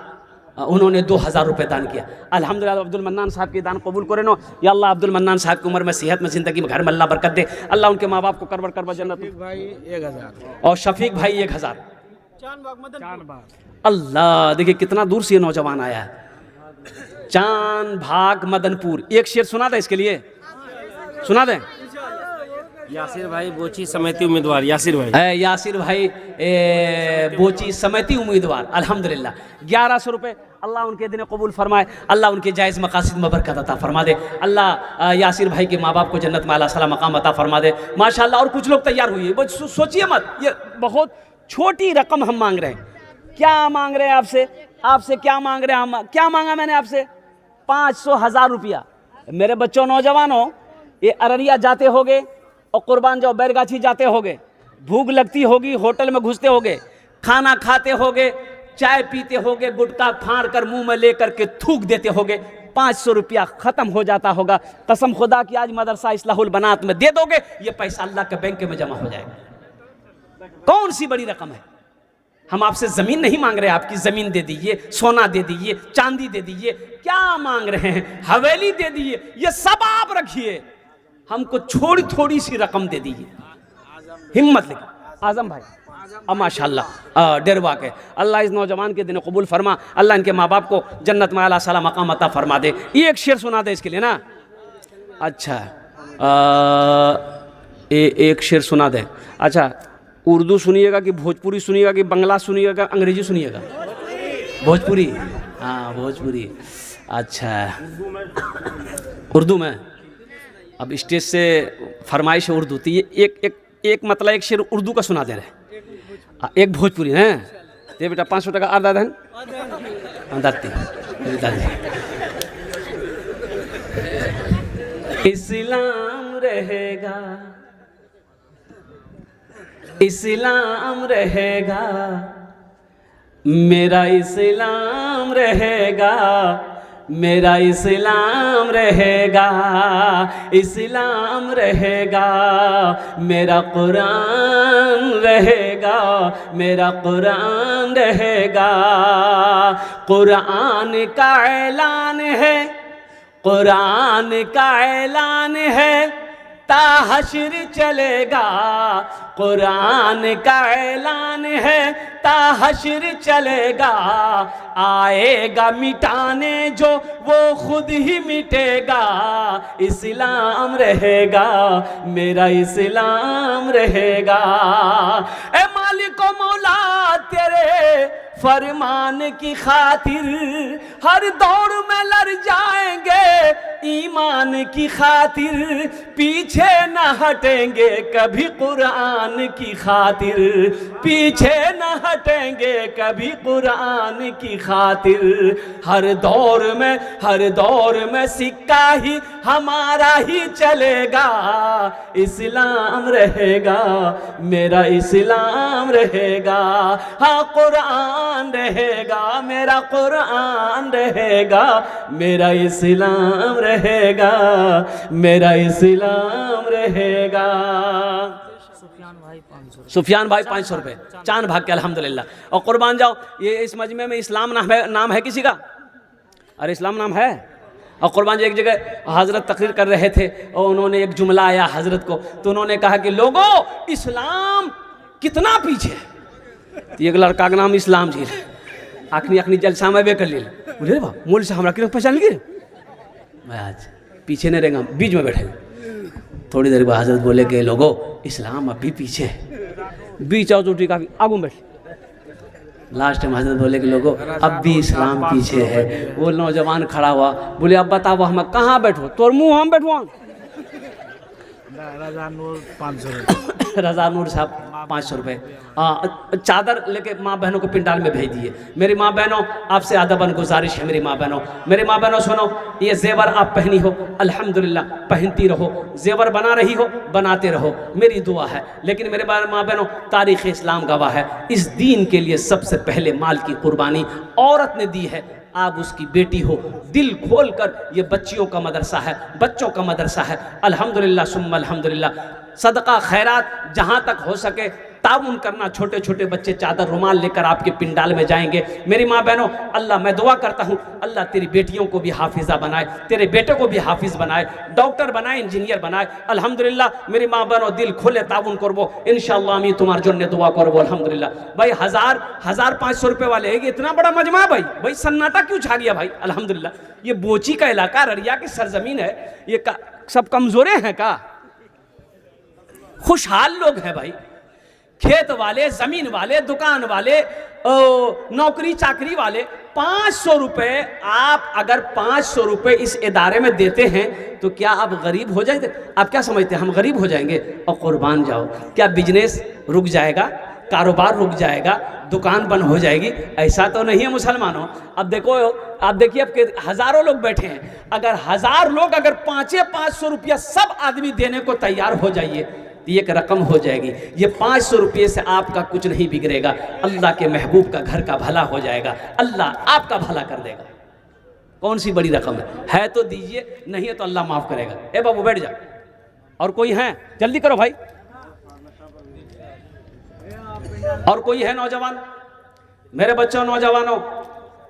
Speaker 1: उन्होंने 2000 रुपये दान किया। अल्हम्दुलिल्लाह अब्दुल मन्नान साहब की दान कबूल करे नो या अल्लाह। अब्दुल मन्नान साहब की उम्र में, सेहत में, ज़िंदगी में, घर में अल्लाह बरकत दे। अल्लाह उनके माँ बाप को करवर करवर जन्नत।
Speaker 2: भाई 1000
Speaker 1: और शफीक भाई 1000। अल्लाह, देखिए कितना दूर से ये नौजवान आया है, चांद भाग मदनपुर। एक शेर सुना दे इसके लिए, सुना दे।
Speaker 2: यासिर भाई बोची समिति उम्मीदवार, यासिर भाई
Speaker 1: यासिर भाई बोची समिति उम्मीदवार अल्हम्दुलिल्लाह। 1100 रुपये अल्लाह उनके दिन कबूल फरमाए, अल्लाह उनके जायज़ मकासिद में बरकत अता फरमा दे। अल्लाह यासिर भाई के माँ बाप को जन्नत में आला सला मकाम अता फरमा दे माशाअल्लाह। और कुछ लोग तैयार हुए, सोचिए मत, ये बहुत छोटी रकम हम मांग रहे हैं। क्या मांग रहे हैं आपसे? आपसे क्या मांग रहे हैं हम? क्या मांगा मैंने आपसे? 500 1000 रुपया। मेरे बच्चों नौजवानों, ये अररिया जाते होगे और कुर्बान जाओ बैरगाछी जाते होगे, भूख लगती होगी, होटल में घुसते होगे, खाना खाते होगे, चाय पीते होगे, गुटखा फाड़ कर मुंह में लेकर के थूक देते होगे, 500 रुपया ख़त्म हो जाता होगा। कसम खुदा की आज मदरसा इस्लाहुल बनात में दे दोगे, ये पैसा अल्लाह के बैंक में जमा हो जाएगा। कौन सी बड़ी रकम है? हम आपसे जमीन नहीं मांग रहे, आपकी जमीन दे दीजिए, सोना दे दीजिए, चांदी दे दीजिए, क्या मांग रहे हैं? हवेली दे दीजिए, ये सब आप रखिए, हमको थोड़ी सी रकम दे दीजिए। हिम्मत लेके आजम भाई अब माशाअल्लाह डेरवा के अल्लाह इस नौजवान के दिन कबूल फरमा, अल्लाह इनके माँ बाप को जन्नत में आला साला मकाम अता फरमा दे। एक शेर सुना दे इसके लिए ना। अच्छा एक शेर सुना दे। अच्छा उर्दू सुनिएगा कि भोजपुरी सुनिएगा कि बंगला सुनिएगा, अंग्रेजी सुनिएगा? भोजपुरी, हाँ भोजपुरी। अच्छा उर्दू में अब स्टेज से फरमाइश है उर्दू, तो ये एक मतलब एक शेर उर्दू का सुना दे रहे, एक भोजपुरी है। ये बेटा 500 टका आधा धन दाती। इस्लाम रहेगा, इस्लाम रहेगा, मेरा इस्लाम रहेगा, मेरा इस्लाम रहेगा, इस्लाम रहेगा, मेरा कुरान रहेगा, मेरा कुरान रहेगा। कुरान का ऐलान है, कुरान का ऐलान है, ता हश्र चलेगा। कुरान का ऐलान है, ता हश्र चलेगा। आएगा मिटाने जो वो खुद ही मिटेगा। इस्लाम रहेगा, मेरा इस्लाम रहेगा। ए मालिक ओ मौला तेरे फरमान की खातिर हर दौर में लड़ जाएंगे, ईमान की खातिर पीछे न हटेंगे कभी, कुरान की खातिर पीछे न हटेंगे कभी, कुरान की खातिर। हर दौर में सिक्का ही हमारा ही चलेगा। इस्लाम रहेगा, मेरा इस्लाम रहेगा। हाँ कुरान रहेगा, मेरा कुरान रहेगा, मेरा इस्लाम रहेगा, मेरा इस्लाम रहेगा। सुफियान भाई 500 रुपये चांद भाग के अल्हम्दुलिल्लाह। और कुर्बान जाओ, ये इस मजमे में इस्लाम नाम है किसी का? अरे इस्लाम नाम है। और कुर्बान जी एक जगह हजरत तकरीर कर रहे थे और उन्होंने एक जुमला आया हजरत को, तो उन्होंने कहा कि लोगों इस्लाम कितना पीछे है। तो एक लड़का का नाम इस्लाम जी आखनी जलसा में वे कर ली, बोले बा मूल से हमारा क्यों पहचान गिर, मैं आज पीछे नहीं रहेगा, बीच में बैठे। थोड़ी देर बाद हजरत बोले कि लोगों इस्लाम अभी पीछे है, बीच आओ चोटी काफी आगू बैठ। लास्ट में हजरत बोले कि लोगों अब भी इस्लाम पीछे है। वो नौजवान खड़ा हुआ, बोले अब बताओ हम कहाँ बैठो, तोर मुँह हम बैठवा। रजा नूर साहब 500 रुपये चादर लेके माँ बहनों को पिंडाल में भेज दिए। मेरी माँ बहनों आपसे अदबन गुजारिश है, मेरी माँ बहनों सुनो, ये जेवर आप पहनी हो अल्हम्दुलिल्लाह पहनती रहो, जेवर बना रही हो बनाते रहो, मेरी दुआ है। लेकिन मेरे माँ बहनों तारीख़ इस्लाम गवाह है, इस दीन के लिए सबसे पहले माल की कुर्बानी औरत ने दी है। आप उसकी बेटी हो, दिल खोल कर, ये बच्चियों का मदरसा है, बच्चों का मदरसा है। अल्हम्दुलिल्लाह सुम्मा अल्हम्दुलिल्लाह, सदका खैरात जहाँ तक हो सके ताउन करना। छोटे छोटे बच्चे चादर रुमाल लेकर आपके पिंडाल में जाएंगे। मेरी माँ बहनों अल्लाह मैं दुआ करता हूँ अल्लाह तेरी बेटियों को भी हाफिज़ा बनाए, तेरे बेटे को भी हाफिज़ बनाए, डॉक्टर बनाए, इंजीनियर बनाए। अल्हम्दुलिल्लाह मेरी माँ बहनों दिल खोले ताउन करबो इंशाअल्लाह, मैं तुम्हार जन्ने दुआ करबो अल्हम्दुलिल्लाह। भाई 1500 रुपये वाले है, इतना बड़ा मजमा है भाई सन्नाटा क्यों छा गया भाई? अल्हम्दुलिल्लाह ये बोची का इलाका, ररिया की सरजमीन है, ये सब कमजोरे हैं का? खुशहाल लोग हैं भाई, खेत वाले, जमीन वाले, दुकान वाले, नौकरी चाकरी वाले। 500 रुपये आप अगर 500 रुपये इस इदारे में देते हैं तो क्या आप गरीब हो जाएंगे? आप क्या समझते हैं हम गरीब हो जाएंगे? और कुर्बान जाओ, क्या बिजनेस रुक जाएगा, कारोबार रुक जाएगा, दुकान बंद हो जाएगी? ऐसा तो नहीं है मुसलमानों। अब देखो, आप देखिए आपके हजारों लोग बैठे हैं, अगर 1000 लोग अगर 500 रुपया सब आदमी देने को तैयार हो जाइए, ये एक रकम हो जाएगी। ये 500 रुपये से आपका कुछ नहीं बिगड़ेगा, अल्लाह के महबूब का घर का भला हो जाएगा, अल्लाह आपका भला कर देगा। कौन सी बड़ी रकम है तो दीजिए, नहीं है तो अल्लाह माफ़ करेगा। ए बाबू बैठ जा। और कोई है? जल्दी करो भाई। और कोई है नौजवान? मेरे बच्चों नौजवानों,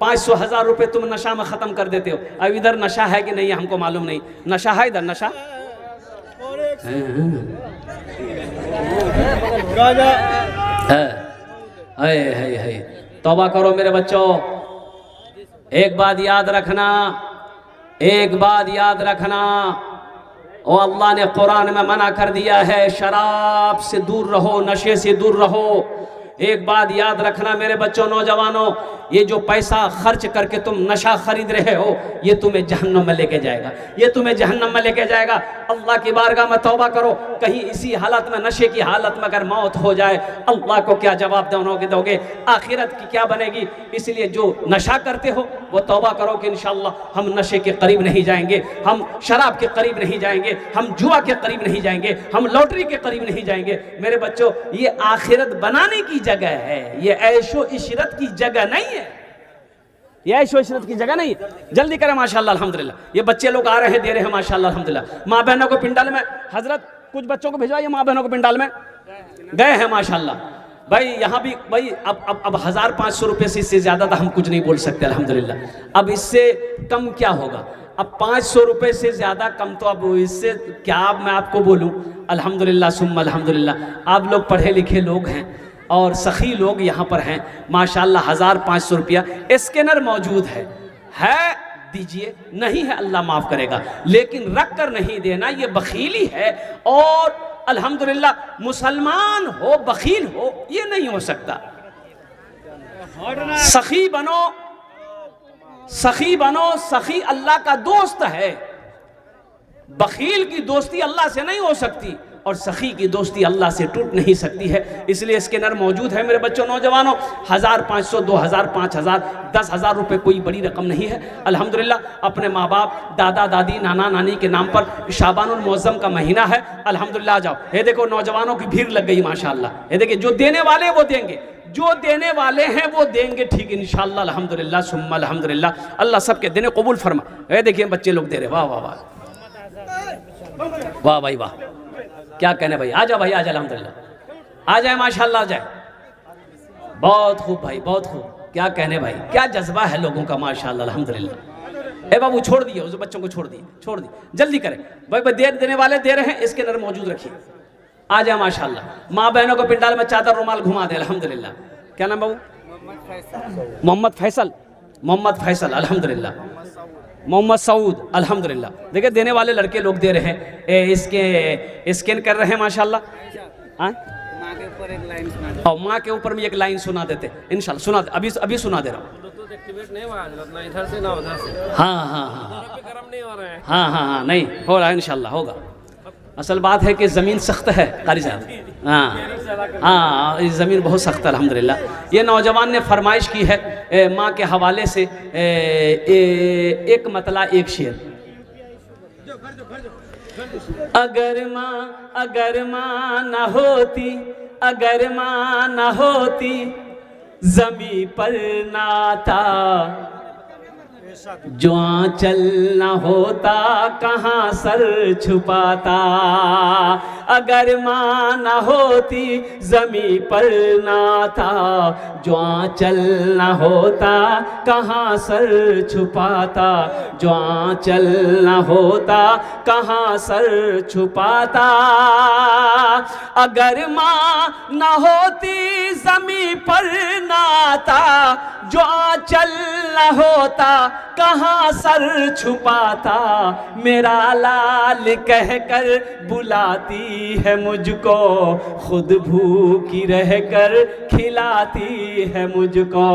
Speaker 1: 500 1000 रुपये तुम नशा में ख़त्म कर देते हो। अब इधर नशा है कि नहीं है हमको मालूम नहीं। नशा है इधर? नशा है। तौबा करो मेरे बच्चों। एक बात याद रखना, एक बात याद रखना, और अल्लाह ने कुरान में मना कर दिया है शराब से दूर रहो, नशे से दूर रहो। एक बात याद रखना मेरे बच्चों नौजवानों, ये जो पैसा खर्च करके तुम नशा खरीद रहे हो, ये तुम्हें जहन्नम में लेके जाएगा, ये तुम्हें जहन्नम में लेके जाएगा। अल्लाह की बारगाह में तौबा करो, कहीं इसी हालत में, नशे की हालत में अगर मौत हो जाए, अल्लाह को क्या जवाब दोगे? आखिरत की क्या बनेगी? इसलिए जो नशा करते हो वो तौबा करो कि इंशाअल्लाह हम नशे के करीब नहीं जाएंगे, हम शराब के करीब नहीं जाएंगे, हम जुआ के करीब नहीं जाएंगे, हम लॉटरी के करीब नहीं जाएंगे। मेरे बच्चों ये आखिरत बनाने की जगह है, ये ऐशो इशरत की जगह नहीं है। ये ऐशो इशरत की जगह नहीं है। जल्दी करें माशाल्लाह अल्हम्दुलिल्लाह। ये बच्चे लोग आ रहे हैं, दे रहे हैं माशाल्लाह अल्हम्दुलिल्लाह। माँ बहनों को पिंडाल में, हजरत कुछ बच्चों को भिजवाइए माँ बहनों को पिंडाल में, गए हैं माशाल्लाह। भाई यहाँ भी भाई अब 1500 रुपये से इससे ज़्यादा तो हम कुछ नहीं बोल सकते अल्हम्दुलिल्लाह। अब इससे कम क्या होगा, अब 500 रुपये से ज़्यादा कम तो अब इससे क्या अब मैं आपको बोलूँ। अल्हम्दुलिल्लाह सुम्मा अल्हम्दुलिल्लाह। आप लोग पढ़े लिखे लोग हैं और सखी लोग यहाँ पर हैं माशाल्लाह। 1500 रुपया स्कैनर मौजूद है दीजिए, नहीं है अल्लाह माफ़ करेगा, लेकिन रख कर नहीं देना ये बखीली है। और अल्हम्दुलिल्लाह मुसलमान हो बखील हो ये नहीं हो सकता। सखी बनो, सखी बनो, सखी अल्लाह का दोस्त है। बखील की दोस्ती अल्लाह से नहीं हो सकती और सखी की दोस्ती अल्लाह से टूट नहीं सकती है। इसलिए स्कैनर मौजूद है मेरे बच्चों नौजवानों। 1500, 2000, 5000, 10,000 रुपये कोई बड़ी रकम नहीं है। अल्हम्दुलिल्लाह अपने माँ बाप, दादा दादी, नाना नानी के नाम पर शाबानुल मुअज़्ज़म का महीना है अल्हम्दुलिल्लाह। आ जाओ, ये देखो नौजवानों की भीड़ लग गई माशाअल्लाह। ये देखिए जो देने वाले वो देंगे, जो देने वाले हैं वो देंगे, ठीक इंशाअल्लाह अल्हम्दुलिल्लाह सुम्मा अल्हम्दुलिल्लाह। अल्लाह सबके देने कबूल फरमा। ये देखिए बच्चे लोग दे रहे, वाह वाह वाह वाह भाई वाह, क्या कहने भाई। आ जाओ भाई, आ जाए अल्हम्दुलिल्लाह, आ जाए माशाअल्लाह, आ जाए। बहुत खूब भाई, बहुत खूब, क्या कहने भाई, क्या जज्बा है लोगों का माशाअल्लाह अल्हम्दुलिल्लाह। ए बाबू छोड़ दिए उस बच्चों को, छोड़ दिए, जल्दी करें भाई। देने वाले दे रहे हैं, इसके अंदर मौजूद रखिए। आ जाए माशाअल्लाह। माँ बहनों को पिंडाल में चादर रुमाल घुमा दे अल्हम्दुलिल्लाह। क्या नाम बाबू? मोहम्मद फैसल, मोहम्मद फैसल अल्हम्दुलिल्लाह। मोहम्मद सऊद अल्हम्दुलिल्लाह। देखिए देने वाले लड़के लोग दे रहे हैं, इसके स्कैन कर रहे हैं माशाल्लाह। माँ के ऊपर एक लाइन सुना, और माँ के ऊपर भी एक लाइन सुना देते इंशाल्लाह। सुना, अभी सुना दे रहा हूँ। इधर से ना उधर से, हाँ हाँ हाँ, हाँ हाँ हाँ, नहीं हो रहा है इंशाल्लाह, होगा। असल बात है कि ज़मीन सख्त है कारी साहब, हाँ हाँ, इस ज़मीन बहुत सख्त है अल्हम्दुलिल्लाह। ये नौजवान ने फरमाइश की है माँ के हवाले से एक मतला एक शेर। अगर माँ न होती, अगर माँ न होती ज़मीं पर नाता, जो आंचल न होता कहाँ सर छुपाता। अगर माँ न होती ज़मीं पर नाता, जो आंचल न होता कहाँ सर छुपाता, जो आंचल न होता कहाँ सर छुपाता। अगर माँ न होती ज़मीं पर नाता, जो आंचल न होता कहाँ सर छुपाता। मेरा लाल कहकर बुलाती है मुझको, खुद भूखी रहकर खिलाती है मुझको।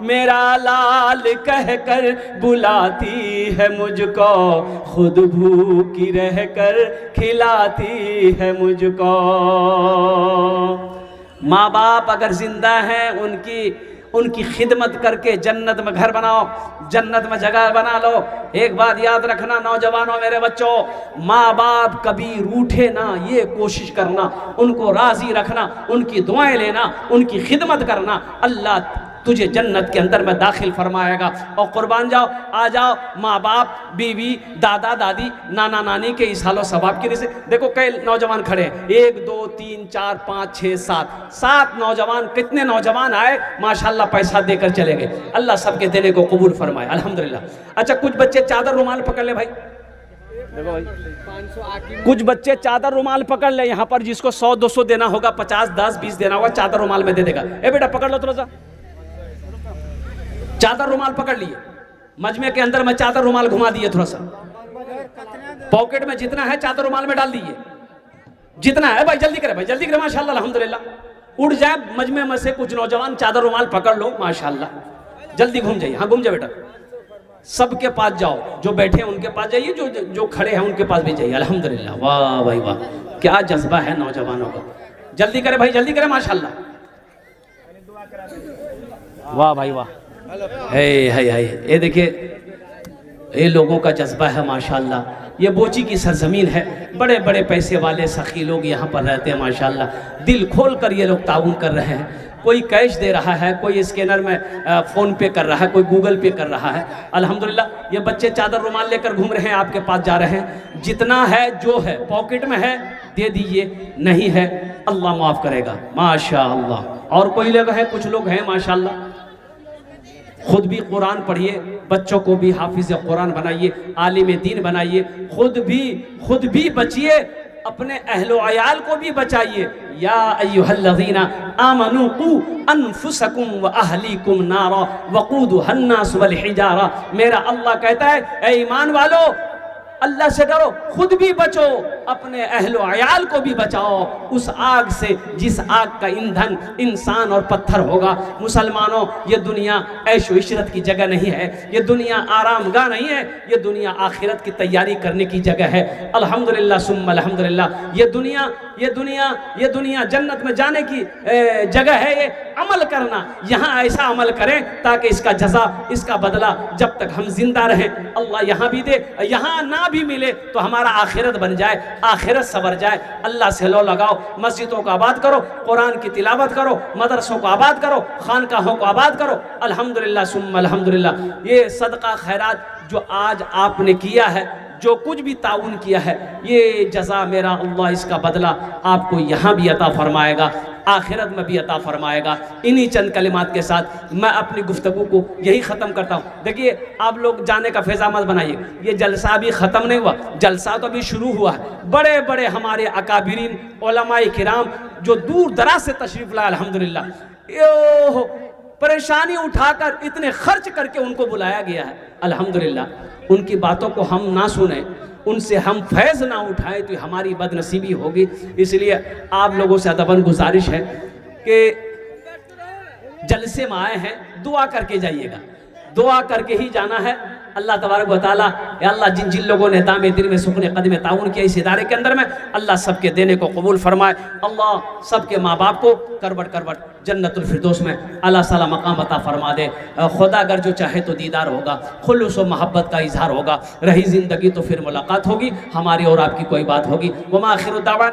Speaker 1: मेरा लाल कहकर बुलाती है मुझको, खुद भूखी रहकर खिलाती है मुझको। माँ बाप अगर जिंदा हैं उनकी खिदमत करके जन्नत में घर बनाओ, जन्नत में जगह बना लो। एक बात याद रखना नौजवानों, मेरे बच्चों, माँ बाप कभी रूठे ना, ये कोशिश करना, उनको राज़ी रखना, उनकी दुआएं लेना, उनकी खिदमत करना। अल्लाह तुझे जन्नत के अंदर में दाखिल फरमाएगा। और कुर्बान जाओ, आ जाओ माँ बाप, बीवी, दादा दादी, नाना नानी के इस हालो सवाब की वजह से। देखो कई नौजवान खड़े हैं, 1 2 3 4 5 6 7 नौजवान, कितने नौजवान आए माशाल्लाह, पैसा देकर चले गए। अल्लाह सबके देने को कबूल फरमाए अल्हम्दुलिल्लाह। अच्छा कुछ बच्चे चादर रुमाल पकड़ ले भाई, देखो भाई, कुछ बच्चे चादर रुमाल पकड़ ले। यहाँ पर जिसको 100 200 देना होगा, 50 10 20 देना होगा, चादर रुमाल में दे देगा। ए बेटा पकड़ लो थोड़ा सा, चादर रुमाल पकड़ लिए। मजमे के अंदर में चादर रुमाल घुमा दिए, थोड़ा सा पॉकेट में जितना है चादर रुमाल में डाल दिए, जितना है भाई। जल्दी करे भाई, जल्दी करे माशाल्लाह अल्हम्दुलिल्लाह। उड़ जाए मजमे में से कुछ नौजवान, चादर रुमाल पकड़ लो माशाल्लाह। जल्दी घूम जाइए, हाँ घूम जाए बेटा, सबके पास जाओ, जो बैठे हैं उनके पास जाइए, जो खड़े हैं उनके पास भी जाइए अल्हम्दुलिल्लाह। वाह भाई वाह, क्या जज्बा है नौजवानों का। जल्दी करे भाई, जल्दी करे माशाल्लाह। वाह भाई वाह, है ये देखिए, ये लोगों का जज्बा है माशाल्लाह। ये बोची की सरजमीन है, बड़े बड़े पैसे वाले सखी लोग यहाँ पर रहते हैं माशाल्लाह। दिल खोल कर ये लोग ताउन कर रहे हैं। कोई कैश दे रहा है, कोई स्कैनर में फ़ोन पे कर रहा है, कोई गूगल पे कर रहा है। अल्हम्दुलिल्लाह ये बच्चे चादर रुमाल लेकर घूम रहे हैं, आपके पास जा रहे हैं। जितना है जो है पॉकेट में है दे दीजिए, नहीं है अल्लाह माफ़ करेगा माशाअल्लाह। और कोई लोग हैं, कुछ लोग हैं माशाअल्लाह खुद भी कुरान पढ़िए, बच्चों को भी हाफिज कुरान बनाइए, आलिम दीन बनाइए, खुद भी बचिए, अपने अहलो अयाल को भी बचाइए। या अय्युहल्लज़ीना आमनू कू अनफुसकुम व अहलीकुम नारा वक़ूदुहन नास वल हिजारा। मेरा अल्लाह कहता है ए ईमान वालो, अल्लाह से डरो, खुद भी बचो, अपने अहलो अयाल को भी बचाओ उस आग से जिस आग का ईंधन इंसान और पत्थर होगा। मुसलमानों, ये दुनिया ऐशो इशरत की जगह नहीं है, ये दुनिया आरामगाह नहीं है, ये दुनिया आखिरत की तैयारी करने की जगह है। अल्हम्दुलिल्लाह सुम्मा अल्हम्दुलिल्लाह। ये दुनिया जन्नत में जाने की जगह है। ये अमल करना, यहाँ ऐसा अमल करें ताकि इसका जज़ा, इसका बदला जब तक हम जिंदा रहें अल्लाह यहाँ भी दे, यहाँ ना भी मिले तो हमारा आखिरत बन जाए, आखिरत सवर जाए। अल्लाह से लो लगाओ, मस्जिदों को आबाद करो, कुरान की तिलावत करो, मदरसों को आबाद करो, खानकाहों को आबाद करो। अल्हम्दुलिल्लाह सुम्मा अल्हम्दुलिल्लाह। ये सदका खैरात जो आज आपने किया है, जो कुछ भी ताउन किया है, ये जज़ा मेरा अल्लाह इसका बदला आपको यहाँ भी अता फरमाएगा, आखिरत में भी अता फरमाएगा। इन्हीं चंद कलिमात के साथ मैं अपनी गुफ्तगू को यही ख़त्म करता हूँ। देखिए, आप लोग जाने का फैज़ा मत बनाइए, ये जलसा भी ख़त्म नहीं हुआ, जलसा तो अभी शुरू हुआ है। बड़े बड़े हमारे अकाबिरीन उलमाए किराम जो दूर दराज से तशरीफ़ लाए, अल्हम्दुलिल्लाह, परेशानी उठाकर इतने खर्च करके उनको बुलाया गया है। अल्हम्दुलिल्लाह उनकी बातों को हम ना सुने, उनसे हम फैज़ ना उठाएं तो हमारी बदनसीबी होगी। इसलिए आप लोगों से अदबन गुजारिश है कि जलसे में आए हैं, दुआ करके जाइएगा, दुआ करके ही जाना है। अल्लाह तबारक व तआला, या अल्लाह जिन लोगों ने दामे दिल में सुखने कदम ताउन किया इस इदारे के अंदर में, अल्लाह सबके देने को कबूल फरमाए। अल्लाह सबके माँ बाप को करबट जन्नतुल फिरदौस में अल्लाह साला मकाम अता फरमा दे। खुदा अगर जो चाहे तो दीदार होगा, खुलूस व मोहब्बत का इजहार होगा, रही ज़िंदगी तो फिर मुलाकात होगी, हमारी और आपकी कोई बात होगी। वमा आखिरु दावाना।